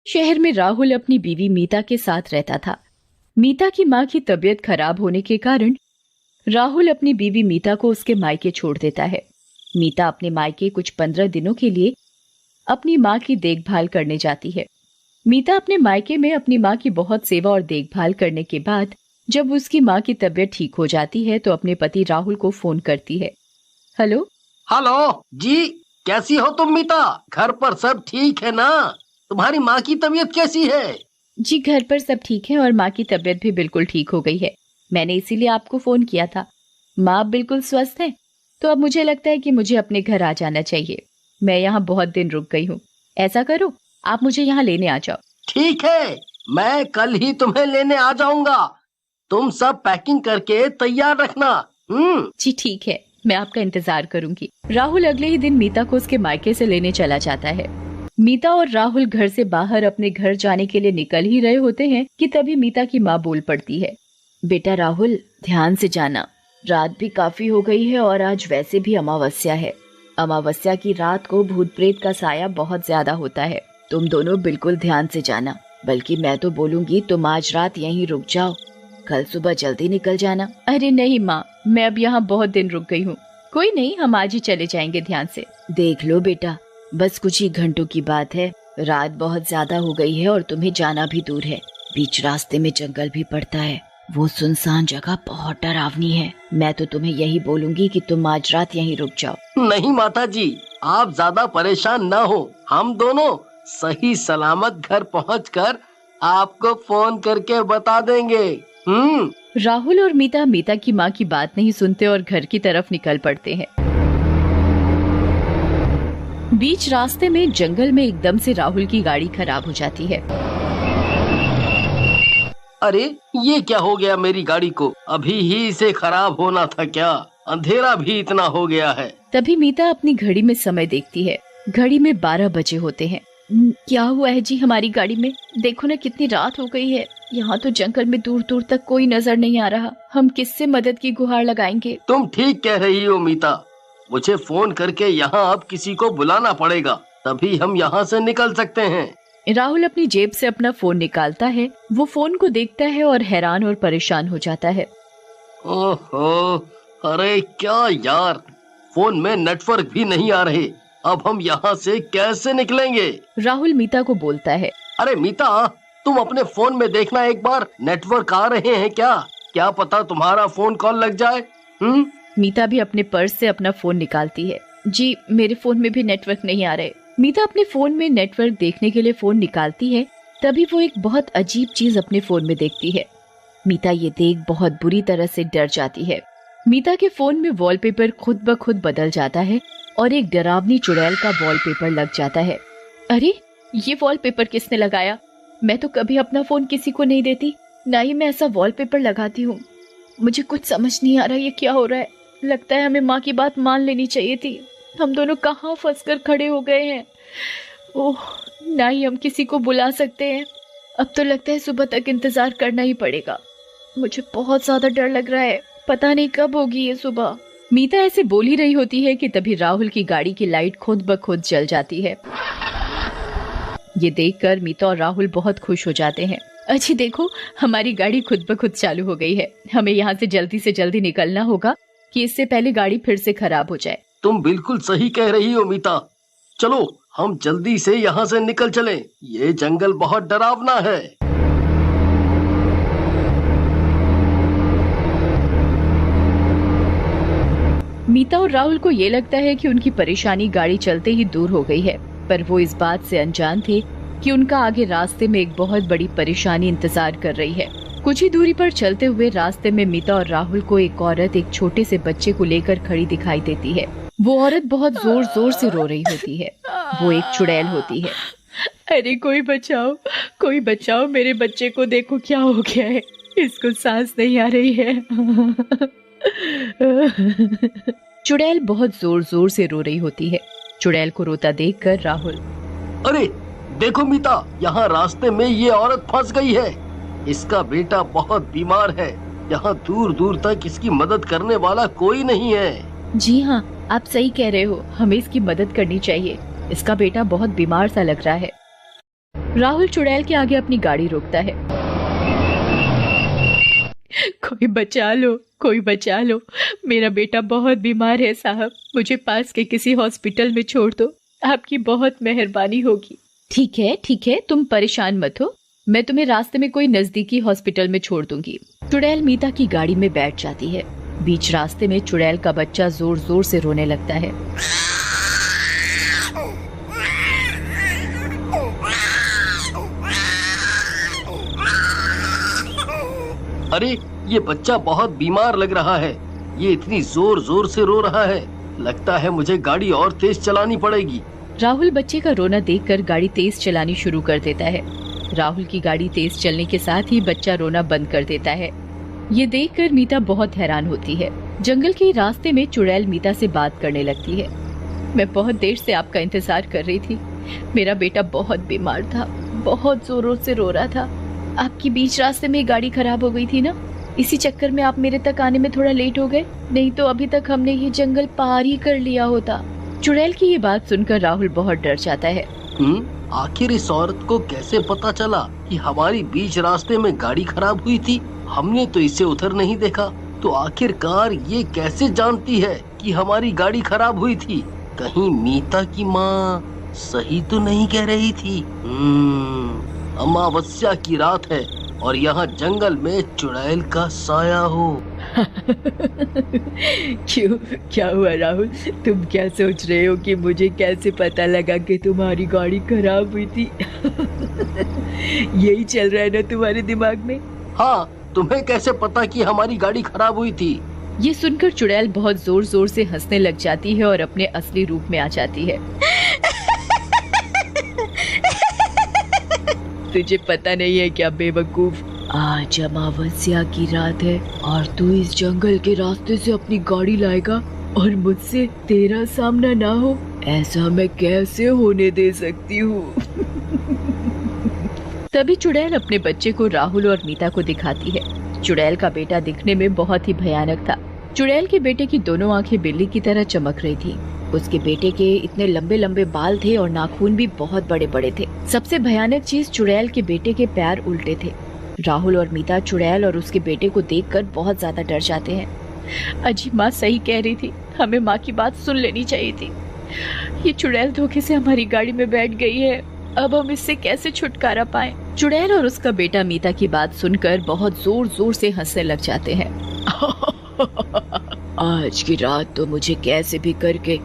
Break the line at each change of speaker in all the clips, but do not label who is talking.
शहर में राहुल अपनी बीवी मीता के साथ रहता था। मीता की माँ की तबीयत खराब होने के कारण राहुल अपनी बीवी मीता को उसके मायके छोड़ देता है। मीता अपने मायके कुछ 15 दिनों के लिए अपनी माँ की देखभाल करने जाती है। मीता अपने मायके में अपनी माँ की बहुत सेवा और देखभाल करने के बाद जब उसकी माँ की तबीयत ठीक हो जाती है तो अपने पति राहुल को फोन करती है। हेलो।
हेलो जी, कैसी हो तुम मीता? घर पर सब ठीक है ना? तुम्हारी माँ की तबीयत कैसी है?
जी घर पर सब ठीक है और माँ की तबीयत भी बिल्कुल ठीक हो गई है। मैंने इसीलिए आपको फोन किया था। माँ बिल्कुल स्वस्थ है, तो अब मुझे लगता है कि मुझे अपने घर आ जाना चाहिए। मैं यहाँ बहुत दिन रुक गई हूँ। ऐसा करो, आप मुझे यहाँ लेने आ जाओ।
ठीक है, मैं कल ही तुम्हें लेने आ जाऊंगा। तुम सब पैकिंग करके तैयार रखना।
जी ठीक है, मैं आपका इंतजार करूंगी। राहुल अगले ही दिन मीता को उसके मायके से लेने चला जाता है। मीता और राहुल घर से बाहर अपने घर जाने के लिए निकल ही रहे होते हैं कि तभी मीता की माँ बोल पड़ती है। बेटा राहुल, ध्यान से जाना। रात भी काफी हो गई है और आज वैसे भी अमावस्या है। अमावस्या की रात को भूत प्रेत का साया बहुत ज्यादा होता है। तुम दोनों बिल्कुल ध्यान से जाना। बल्कि मैं तो बोलूंगी तुम आज रात यहीं रुक जाओ, कल सुबह जल्दी निकल जाना। अरे नहीं माँ, मैं अब यहाँ बहुत दिन रुक गई हूँ। कोई नहीं, हम आज ही चले जाएंगे ध्यान से। देख लो बेटा, बस कुछ ही घंटों की बात है। रात बहुत ज्यादा हो गई है और तुम्हें जाना भी दूर है। बीच रास्ते में जंगल भी पड़ता है। वो सुनसान जगह बहुत डरावनी है। मैं तो तुम्हें यही बोलूंगी कि तुम आज रात यहीं रुक जाओ।
नहीं माता जी, आप ज्यादा परेशान न हो। हम दोनों सही सलामत घर पहुंचकर आपको फोन करके बता देंगे।
राहुल और मीता मीता की माँ की बात नहीं सुनते और घर की तरफ निकल पड़ते हैं। बीच रास्ते में जंगल में एकदम से राहुल की गाड़ी खराब हो जाती है।
अरे ये क्या हो गया मेरी गाड़ी को? अभी ही इसे खराब होना था क्या? अंधेरा भी इतना हो गया है।
तभी मीता अपनी घड़ी में समय देखती है। घड़ी में 12 बजे होते हैं। क्या हुआ है जी हमारी गाड़ी में? देखो ना कितनी रात हो गई है। यहाँ तो जंगल में दूर दूर तक कोई नजर नहीं आ रहा। हम किससे मदद की गुहार लगाएंगे?
तुम ठीक कह रही हो मीता। मुझे फोन करके यहाँ अब किसी को बुलाना पड़ेगा, तभी हम यहाँ से निकल सकते हैं।
राहुल अपनी जेब से अपना फोन निकालता है। वो फोन को देखता है और हैरान और परेशान हो जाता है।
ओहो, अरे क्या यार, फोन में नेटवर्क भी नहीं आ रहे। अब हम यहाँ से कैसे निकलेंगे?
राहुल मीता को बोलता है।
अरे मीता, तुम अपने फोन में देखना एक बार, नेटवर्क आ रहे हैं क्या? क्या पता तुम्हारा फोन कॉल लग जाए।
मीता भी अपने पर्स से अपना फोन निकालती है। जी मेरे फोन में भी नेटवर्क नहीं आ रहे। मीता अपने फोन में नेटवर्क देखने के लिए फोन निकालती है। तभी वो एक बहुत अजीब चीज अपने फोन में देखती है। मीता ये देख बहुत बुरी तरह से डर जाती है। मीता के फोन में वॉलपेपर खुद ब खुद बदल जाता है और एक डरावनी चुड़ैल का वॉलपेपर लग जाता है। अरे ये वॉलपेपर किसने लगाया? मैं तो कभी अपना फोन किसी को नहीं देती, ना ही मैं ऐसा वॉलपेपर लगाती हूँ। मुझे कुछ समझ नहीं आ रहा ये क्या हो रहा है। लगता है हमें माँ की बात मान लेनी चाहिए थी। हम दोनों कहाँ फंसकर खड़े हो गए हैं। ओह, ना ही हम किसी को बुला सकते हैं। अब तो लगता है सुबह तक इंतजार करना ही पड़ेगा। मुझे बहुत ज्यादा डर लग रहा है, पता नहीं कब होगी ये सुबह। मीता ऐसे बोल ही रही होती है कि तभी राहुल की गाड़ी की लाइट खुद ब खुद जल जाती है। ये देखकर मीता और राहुल बहुत खुश हो जाते हैं। अच्छी देखो, हमारी गाड़ी खुद ब खुद चालू हो गई है। हमें यहाँ से जल्दी निकलना होगा कि इससे पहले गाड़ी फिर से खराब हो जाए।
तुम बिल्कुल सही कह रही हो मीता। चलो हम जल्दी से यहाँ से निकल चलें। ये जंगल बहुत डरावना है।
मीता और राहुल को ये लगता है कि उनकी परेशानी गाड़ी चलते ही दूर हो गई है, पर वो इस बात से अनजान थे कि उनका आगे रास्ते में एक बहुत बड़ी परेशानी इंतजार कर रही है। कुछ ही दूरी पर चलते हुए रास्ते में मीता और राहुल को एक औरत एक छोटे से बच्चे को लेकर खड़ी दिखाई देती है। वो औरत बहुत जोर जोर से रो रही होती है। वो एक चुड़ैल होती है। अरे कोई बचाओ, मेरे बच्चे को देखो क्या हो गया है। इसको सांस नहीं आ रही है। चुड़ैल बहुत जोर जोर से रो रही होती है। चुड़ैल को रोता देखकर राहुल,
अरे देखो मीता, यहाँ रास्ते में ये औरत फंस गई है। इसका बेटा बहुत बीमार है। यहाँ दूर दूर तक इसकी मदद करने वाला कोई नहीं है।
जी हाँ, आप सही कह रहे हो। हमें इसकी मदद करनी चाहिए। इसका बेटा बहुत बीमार सा लग रहा है। राहुल चुड़ैल के आगे अपनी गाड़ी रोकता है। कोई बचा लो, कोई बचा लो, मेरा बेटा बहुत बीमार है साहब, मुझे पास के किसी हॉस्पिटल में छोड़ दो, आपकी बहुत मेहरबानी होगी। ठीक है, तुम परेशान मत हो, मैं तुम्हें रास्ते में कोई नजदीकी हॉस्पिटल में छोड़ दूंगी। चुड़ैल मीता की गाड़ी में बैठ जाती है। बीच रास्ते में चुड़ैल का बच्चा जोर जोर से रोने लगता है।
अरे ये बच्चा बहुत बीमार लग रहा है, ये इतनी जोर जोर से रो रहा है, लगता है मुझे गाड़ी और तेज चलानी पड़ेगी।
राहुल बच्चे का रोना देखकर गाड़ी तेज चलानी शुरू कर देता है। राहुल की गाड़ी तेज चलने के साथ ही बच्चा रोना बंद कर देता है। ये देखकर मीता बहुत हैरान होती है। जंगल के रास्ते में चुड़ैल मीता से बात करने लगती है। मैं बहुत देर से आपका इंतजार कर रही थी, मेरा बेटा बहुत बीमार था, बहुत जोरों से रो रहा था, आपकी बीच रास्ते में गाड़ी खराब हो गई थी ना, इसी चक्कर में आप मेरे तक आने में थोड़ा लेट हो गए, नहीं तो अभी तक हमने ये जंगल पार ही कर लिया होता। चुड़ैल की ये बात सुनकर राहुल बहुत डर जाता है।
आखिर इस औरत को कैसे पता चला कि हमारी बीच रास्ते में गाड़ी खराब हुई थी? हमने तो इसे उधर नहीं देखा, तो आखिरकार ये कैसे जानती है कि हमारी गाड़ी खराब हुई थी? कहीं मीता की माँ सही तो नहीं कह रही थी? अमावस्या की रात है और यहाँ जंगल में चुड़ैल का साया हो।
क्यों, क्या हुआ राहुल, तुम क्या सोच रहे हो कि मुझे कैसे पता लगा कि तुम्हारी गाड़ी खराब हुई थी? यही चल रहा है ना तुम्हारे दिमाग में?
हाँ, तुम्हें कैसे पता कि हमारी गाड़ी खराब हुई थी?
ये सुनकर चुड़ैल बहुत जोर जोर से हंसने लग जाती है और अपने असली रूप में आ जाती है। तुझे पता नहीं है क्या बेवकूफ, आज अमावस्या की रात है और तू इस जंगल के रास्ते से अपनी गाड़ी लाएगा और मुझसे तेरा सामना ना हो, ऐसा मैं कैसे होने दे सकती हूँ? तभी चुड़ैल अपने बच्चे को राहुल और मीता को दिखाती है। चुड़ैल का बेटा दिखने में बहुत ही भयानक था। चुड़ैल के बेटे की दोनों आंखें बिल्ली की तरह चमक रही थी। उसके बेटे के इतने लंबे लंबे बाल थे और नाखून भी बहुत बड़े बड़े थे। सबसे भयानक चीज, चुड़ैल के बेटे के पैर उल्टे थे। राहुल और मीता चुड़ैल और उसके बेटे को देखकर बहुत ज्यादा डर जाते हैं। अजी माँ सही कह रही थी, हमें माँ की बात सुन लेनी चाहिए थी। ये चुड़ैल धोखे से हमारी गाड़ी में बैठ गई है, अब हम इससे कैसे छुटकारा पाएं? चुड़ैल और उसका बेटा मीता की बात सुनकर बहुत जोर जोर से हंसने लग जाते हैं। आज की रात तो मुझे कैसे भी करके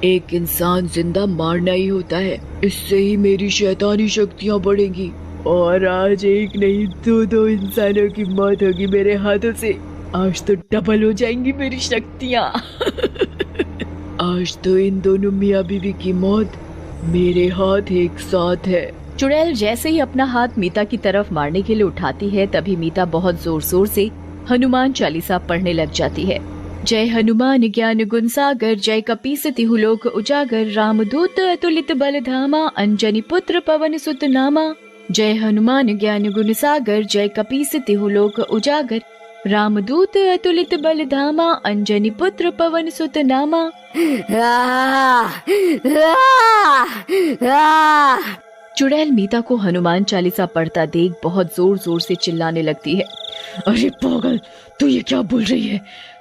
एक इंसान जिंदा मारना ही होता है, इससे ही मेरी शैतानी शक्तियाँ बढ़ेंगी और आज एक नहीं दो इंसानों की मौत होगी मेरे हाथों से। आज तो डबल हो जाएंगी मेरी शक्तियाँ। आज तो इन दोनों मियाँ बीवी की मौत मेरे हाथ एक साथ है। चुड़ैल जैसे ही अपना हाथ मीता की तरफ मारने के लिए उठाती है, तभी मीता बहुत जोर जोर से हनुमान चालीसा पढ़ने लग जाती है। जय हनुमान ज्ञान गुण सागर, जय कपीस तिहु लोक उजागर, रामदूत अतुलित बल धामा, अंजनी पुत्र पवन सुत नामा। जय हनुमान ज्ञान गुण सागर, जय कपीस तिहु लोक उजागर, रामदूत अतुलित बल धामा, अंजनी पुत्र पवन सुत नामा। चुड़ैल मीता को हनुमान चालीसा पढ़ता देख बहुत जोर जोर से चिल्लाने लगती है। अरे पागल, तू ये क्या बोल रही है?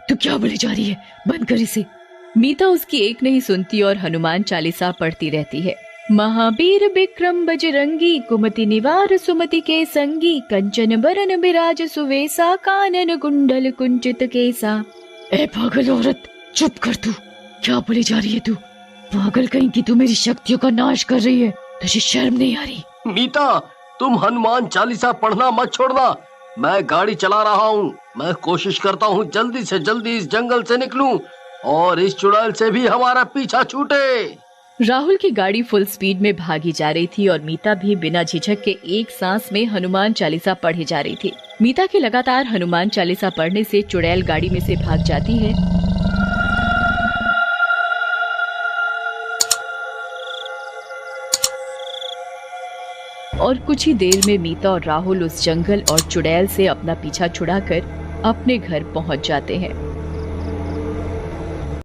तू क्या बोली जा रही है? बंद कर इसे। मीता उसकी एक नहीं सुनती और हनुमान चालीसा पढ़ती रहती है। महावीर विक्रम बजरंगी, कुमति निवार सुमति के संगी, कंचन बरन बिराज सुवेसा, कानन कुंडल कुंचित केसा। ए पागल औरत, चुप कर, तू क्या बोली जा रही है? तू पागल कहीं की, तू मेरी शक्तियों का नाश कर रही है, तुझे शर्म नहीं आ रही?
मीता, तुम हनुमान चालीसा पढ़ना मत छोड़ना, मैं गाड़ी चला रहा हूँ। मैं कोशिश करता हूँ जल्दी से जल्दी इस जंगल से निकलूं और इस चुड़ैल से भी हमारा पीछा छूटे।
राहुल की गाड़ी फुल स्पीड में भागी जा रही थी और मीता भी बिना झिझक के एक सांस में हनुमान चालीसा पढ़ी जा रही थी। मीता के लगातार हनुमान चालीसा पढ़ने से चुड़ैल गाड़ी में से भाग जाती है और कुछ ही देर में मीता और राहुल उस जंगल और चुड़ैल से अपना पीछा छुड़ाकर अपने घर पहुंच जाते हैं।